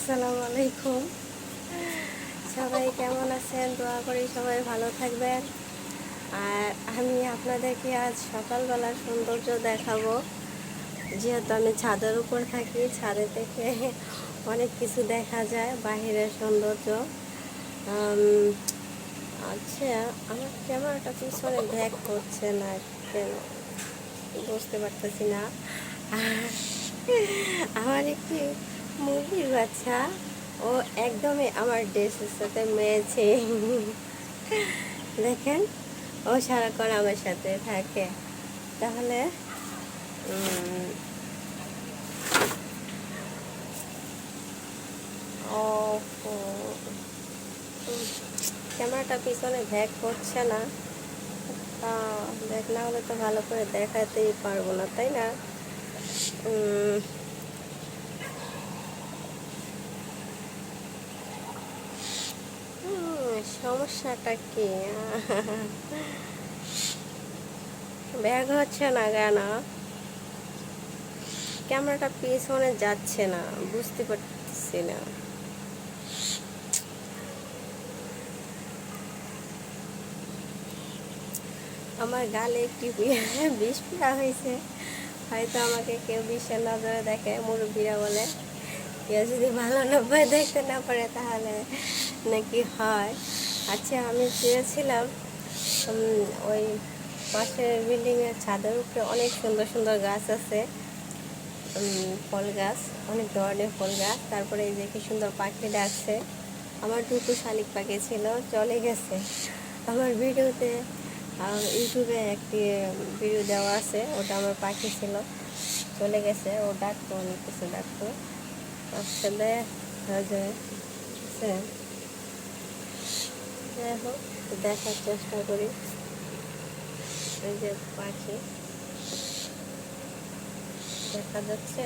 আসসালামু আলাইকুম। সবাই কেমন আছেন? দোয়া করি সবাই ভালো থাকবেন। আর আমি আপনাদেরকে আজ সকালবেলার সৌন্দর্য দেখাবো। যেহেতু আমি ছাদের উপর থাকি, ছাদে থেকে অনেক কিছু দেখা যায়, বাহিরের সৌন্দর্য। আচ্ছা, আমার ক্যামেরাটা পিছনে ব্যাক করছে না কেন বুঝতে পারতেছি না। আমার একটি মুরগির বাচ্চা, ও একদমই আমার ড্রেসের সাথে মেয়েছে। দেখেন, ও সারাক্ষণ আমার সাথে থাকে। তাহলে ও ক্যামেরাটা পিছনে ব্যাক করছে না, তা দেখ না হলে তো ভালো করে দেখাতেই পারবো না, তাই না? সমস্যাটা কি? ব্যাগ হচ্ছে না কেন? ক্যামেরাটা পিছনে যাচ্ছে না, বুঝতে পারছি না। আমার গালে একটি বিষ পড়া হয়েছে, হয়তো আমাকে কেউ বিষের নজরে দেখে, মুরব্বীরা বলে কেউ যদি ভালো নব্বই দেখতে না পারে তাহলে নাকি হয়। আচ্ছা, আমি চেয়েছিলাম ওই পাশের বিল্ডিংয়ের ছাদের উপরে অনেক সুন্দর সুন্দর গাছ আছে, ফল গাছ, অনেক ধরনের ফল গাছ। তারপরে এই যে কি সুন্দর পাখি ডাকছে। আমার দুটো শালিক পাখি ছিল, চলে গেছে। আমার ভিডিওতে ইউটিউবে একটি ভিডিও দেওয়া আছে, ওটা আমার পাখি ছিল, চলে গেছে। ও ডাকতো, অনেক কিছু ডাকতো। আসলে যাই হোক, দেখার চেষ্টা করি। এই যে পাখি দেখা যাচ্ছে।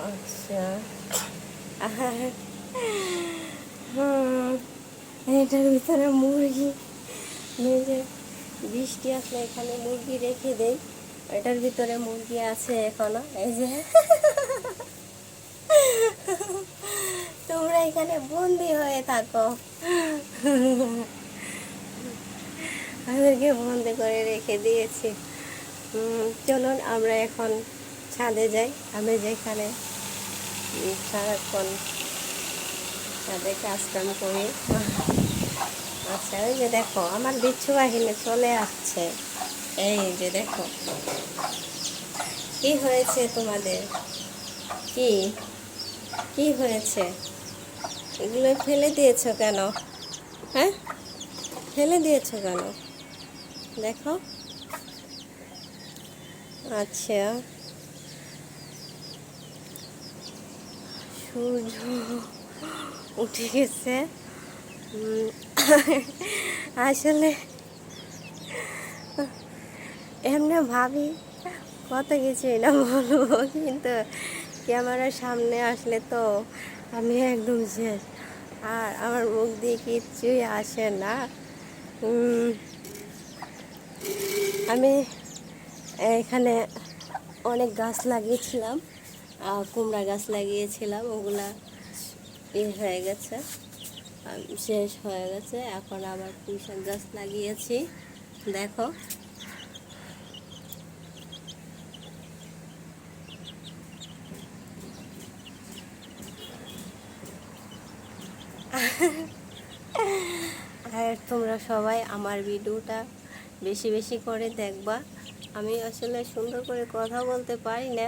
আচ্ছা, এটার ভিতরে মুরগি, যে বৃষ্টি আসলে এখানে মুরগি রেখে দেই, এটার ভিতরে মুরগি আছে এখনো। এই যে তোমরা এখানে বন্দি হয়ে থাকো, আমাদেরকে বন্দি করে রেখে দিয়েছি। চলুন আমরা এখন ছাদে যাই, আমি যেখানে সারাক্ষণ ছাদে কাজকাম করি। আচ্ছা, ওই যে দেখো আমার বিচ্ছু বাহিনী চলে আসছে। এই যে দেখো, কি হয়েছে তোমাদের? কি কি হয়েছে? এগুলো ফেলে দিয়েছো কেন? হ্যাঁ, ফেলে দিয়েছো কেন? দেখো। আচ্ছা, সূর্য উঠে গেছে। আসলে এমনি ভাবি কত কিছু এটা বলবো, কিন্তু ক্যামেরার সামনে আসলে তো আমি একদম শেষ, আর আমার মুখ দিয়ে কিচ্ছুই আসে না। আমি এখানে অনেক গাছ লাগিয়েছিলাম, কুমড়া গাছ লাগিয়েছিলাম, ওগুলা হয়ে গেছে, শেষ হয়ে গেছে। এখন আবার পুঁইশাক গাছ লাগিয়েছি, দেখো। আর তোমরা সবাই আমার ভিডিওটা বেশি বেশি করে দেখবা। আমি আসলে সুন্দর করে কথা বলতে পারি না,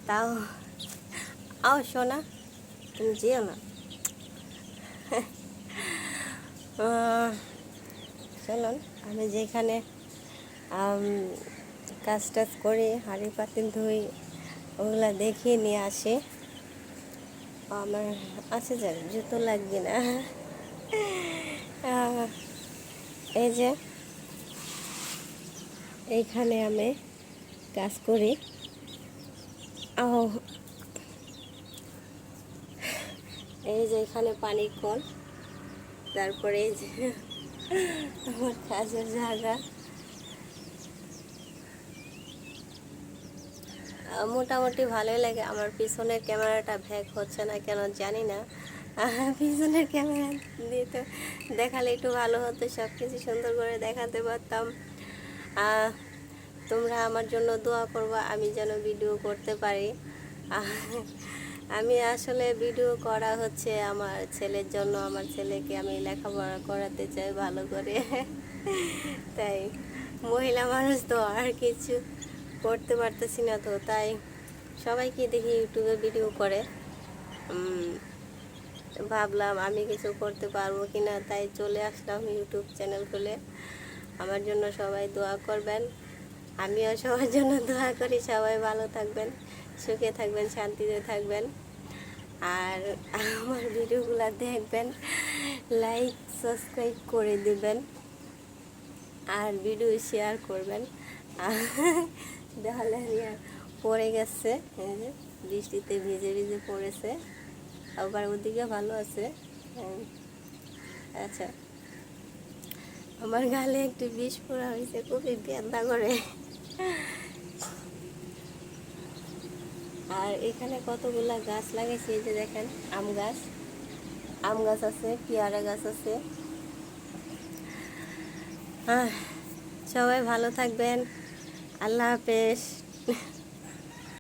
তাও শোনা, তুমি যেও না। চলুন, আমি যেখানে কাজ টাজ করি, হাঁড়ি পাতিল ধুই, ওগুলা দেখিয়ে নিয়ে আসি। আমার আছে যাক, জুতো লাগবে না। এই যে এইখানে আমি কাজ করি। এই যে এখানে পানির কল, তারপরে এই যে আমার কাজের জায়গা। মোটামুটি ভালোই লাগে। আমার পিছনের ক্যামেরাটা ভ্যাক হচ্ছে না কেন জানি না। পিছনের ক্যামেরা দিয়ে তো দেখালে একটু ভালো হতো, সব কিছু সুন্দর করে দেখাতে পারতাম। আহ, তোমরা আমার জন্য দোয়া করবা আমি যেন ভিডিও করতে পারি। আহ, আমি আসলে ভিডিও করা হচ্ছে আমার ছেলের জন্য। আমার ছেলেকে আমি লেখাপড়া করাতে চাই ভালো করে। তাই মহিলা মানুষ তো আর কিছু করতে পারতেছি না, তো তাই সবাইকে দেখি ইউটিউবে ভিডিও করে। ভাবলাম আমি কিছু করতে পারবো কি না, তাই চলে আসলাম ইউটিউব চ্যানেল খুলে। আমার জন্য সবাই দোয়া করবেন, আমিও সবার জন্য দোয়া করি। সবাই ভালো থাকবেন, সুখে থাকবেন, শান্তিতে থাকবেন। আর আমার ভিডিওগুলো দেখবেন, লাইক সাবস্ক্রাইব করে দিবেন, আর ভিডিও শেয়ার করবেন। দেওয়ালে পড়ে গেছে, এই যে বৃষ্টিতে ভিজে ভিজে পড়েছে। আবার ওদিকে ভালো আছে। আচ্ছা, আমার গালে একটু বিষ পড়া হয়েছে, খুবই ব্যথা করে। আর এখানে কতগুলা গাছ লাগাইছি, এই যে দেখেন আম গাছ আছে, পেয়ারা গাছ আছে। সবাই ভালো থাকবেন, আল্লাহ হাফেজ।